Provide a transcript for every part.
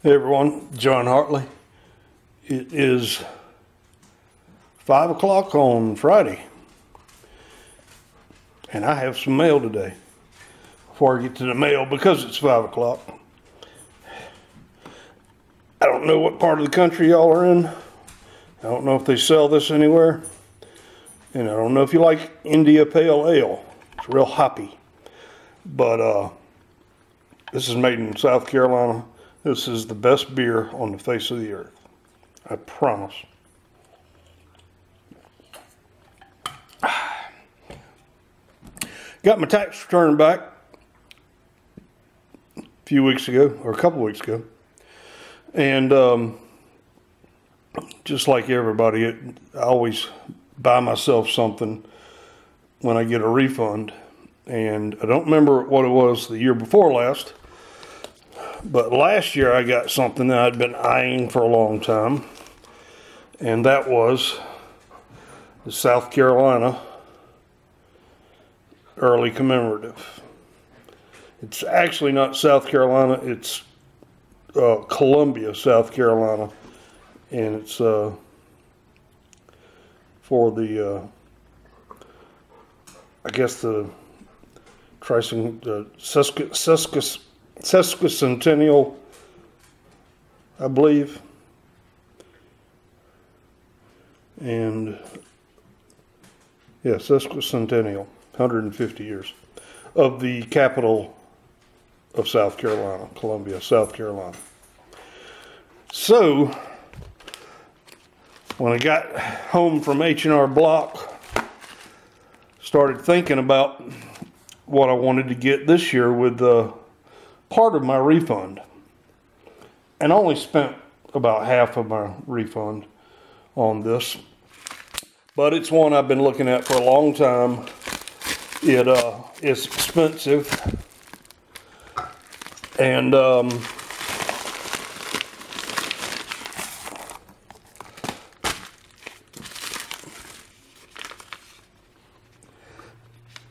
Hey everyone, John Hartley. It is 5 o'clock on Friday, and I have some mail today. Before I get to the mail, because it's 5 o'clock, I don't know what part of the country y'all are in. I don't know if they sell this anywhere, and I don't know if you like India Pale Ale. It's real hoppy, but this is made in South Carolina. This is the best beer on the face of the earth. I promise. Got my tax return back a few weeks ago, or a couple weeks ago. And just like everybody, I always buy myself something when I get a refund. And I don't remember what it was the year before last. But last year I got something that I'd been eyeing for a long time, and that was the South Carolina Early Commemorative. It's actually not South Carolina, it's Columbia, South Carolina, and it's for the, I guess the sesquicentennial, I believe, and yeah, sesquicentennial, 150 years of the capital of South Carolina, Columbia, South Carolina. So when I got home from H&R Block, started thinking about what I wanted to get this year with part of my refund, and I only spent about half of my refund on this, but it's one I've been looking at for a long time. It is expensive, and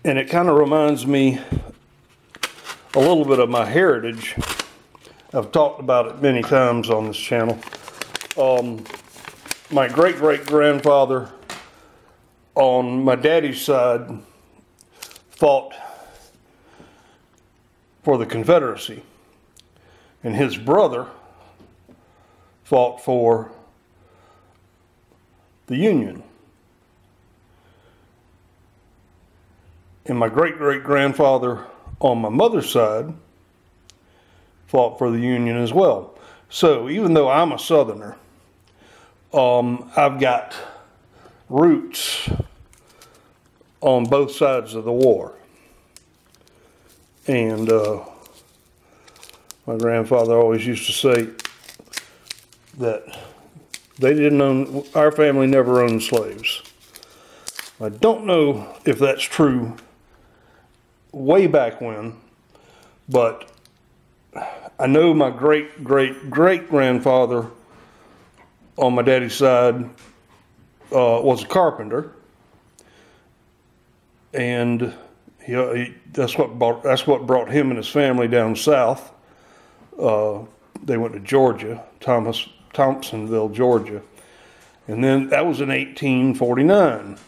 it kind of reminds me a little bit of my heritage. I've talked about it many times on this channel. My great-great-grandfather on my daddy's side fought for the Confederacy, and his brother fought for the Union. And my great-great-grandfather on my mother's side fought for the Union as well. So even though I'm a Southerner, I've got roots on both sides of the war. And my grandfather always used to say that they didn't own, our family never owned slaves. I don't know if that's true way back when, but I know my great-great-great-grandfather on my daddy's side was a carpenter, and that's what brought him and his family down south. They went to Georgia, Thompsonville, Georgia, and then that was in 1849.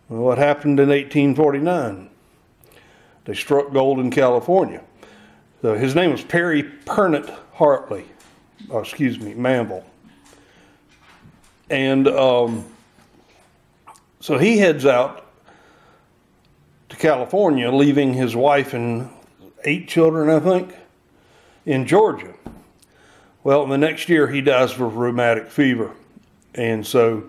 Well, what happened in 1849? They struck gold in California. So his name was Perry Pernett Hartley, Manville. And so he heads out to California, leaving his wife and 8 children, I think, in Georgia. Well, the next year he dies of rheumatic fever. And so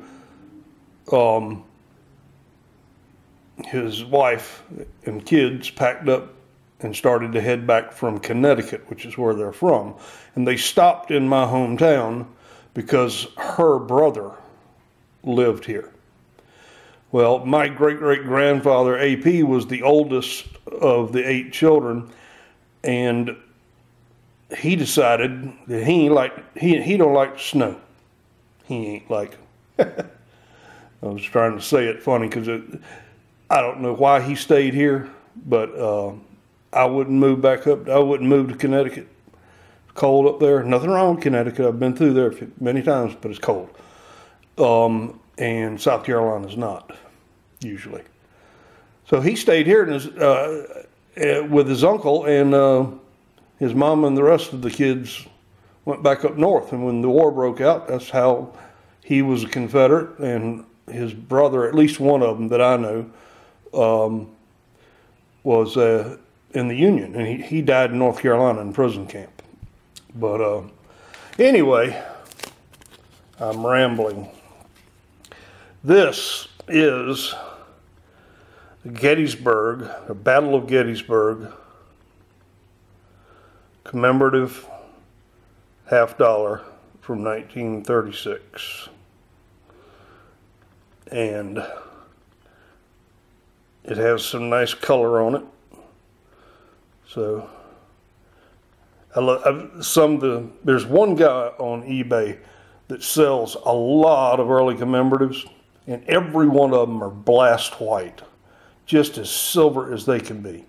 his wife and kids packed up and started to head back from Connecticut, which is where they're from. And they stopped in my hometown because her brother lived here. Well, my great-great-grandfather, AP, was the oldest of the 8 children, and he decided that he don't like snow. He ain't like, I was trying to say it funny because I don't know why he stayed here, but I wouldn't move back up. I wouldn't move to Connecticut. cold up there. Nothing wrong with Connecticut. I've been through there many times, but it's cold. And South Carolina's not, usually. So he stayed here with his uncle, and his mom and the rest of the kids went back up north. And when the war broke out, that's how he was a Confederate, and his brother, at least one of them that I know, was in the Union, and he died in North Carolina in prison camp. But anyway, I'm rambling. This is Gettysburg, the Battle of Gettysburg, commemorative $50 from 1936. And it has some nice color on it. So there's one guy on eBay that sells a lot of early commemoratives, and every one of them are blast white, just as silver as they can be.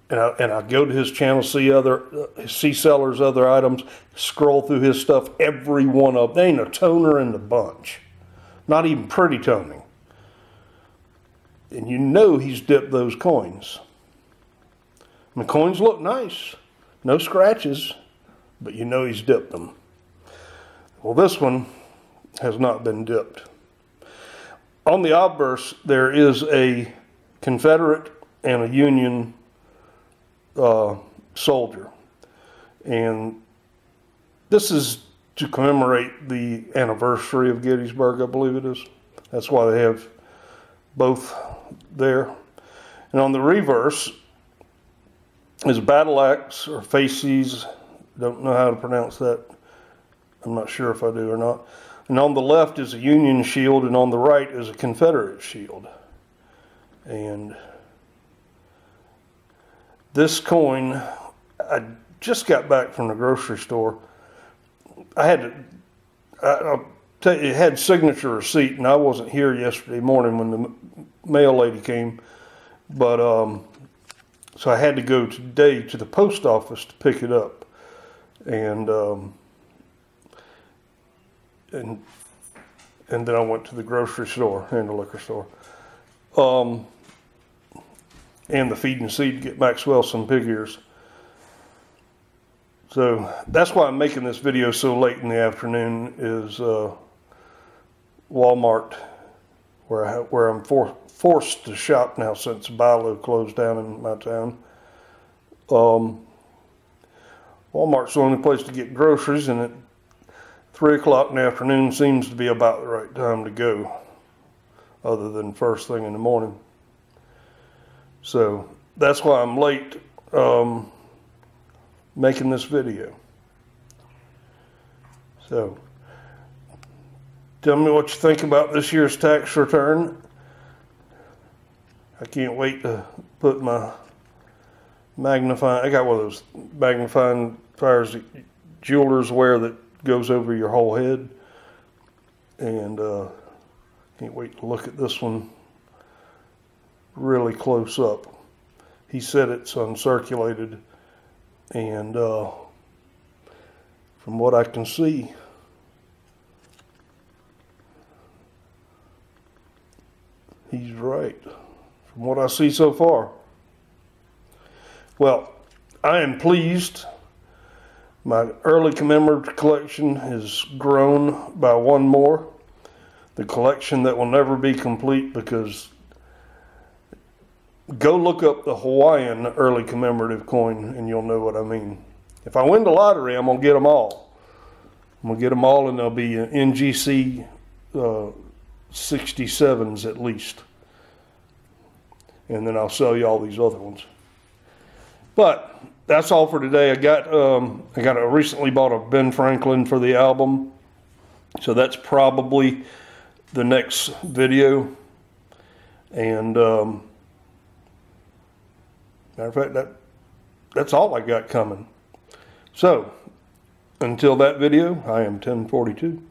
And I go to his channel, see sellers, other items, scroll through his stuff. Every one of them, there ain't a toner in the bunch, not even pretty toning. And you know he's dipped those coins. And the coins look nice, no scratches, but you know he's dipped them. Well, this one has not been dipped. On the obverse, there is a Confederate and a Union soldier. And this is to commemorate the anniversary of Gettysburg, I believe it is. That's why they have both there. And on the reverse is a battle axe or fasces. Don't know how to pronounce that. I'm not sure if I do or not. And on the left is a Union shield, and on the right is a Confederate shield. And this coin, I just got back from the grocery store. I'll tell you, it had signature receipt, and I wasn't here yesterday morning when the mail lady came. But so I had to go today to the post office to pick it up, and then I went to the grocery store and the liquor store, and the feed and seed to get Maxwell some pig ears. So that's why I'm making this video so late in the afternoon. Is Walmart, where I'm forced to shop now since Bilo closed down in my town. Walmart's the only place to get groceries, and at 3 o'clock in the afternoon seems to be about the right time to go, other than first thing in the morning. So that's why I'm late making this video. So tell me what you think about this year's tax return. I can't wait to put my I got one of those magnifying fires that jewelers wear that goes over your whole head, and can't wait to look at this one really close up. He said it's uncirculated, and from what I can see, he's right from what I see so far. Well, I am pleased. My early commemorative collection has grown by one more. The collection that will never be complete, because go look up the Hawaiian early commemorative coin and you'll know what I mean. If I win the lottery, I'm going to get them all. I'm going to get them all, and they'll be NGC 67s at least. And then I'll sell you all these other ones. But that's all for today. I recently bought a Ben Franklin for the album, so that's probably the next video. And matter of fact, that's all I got coming. So until that video, I am 1042.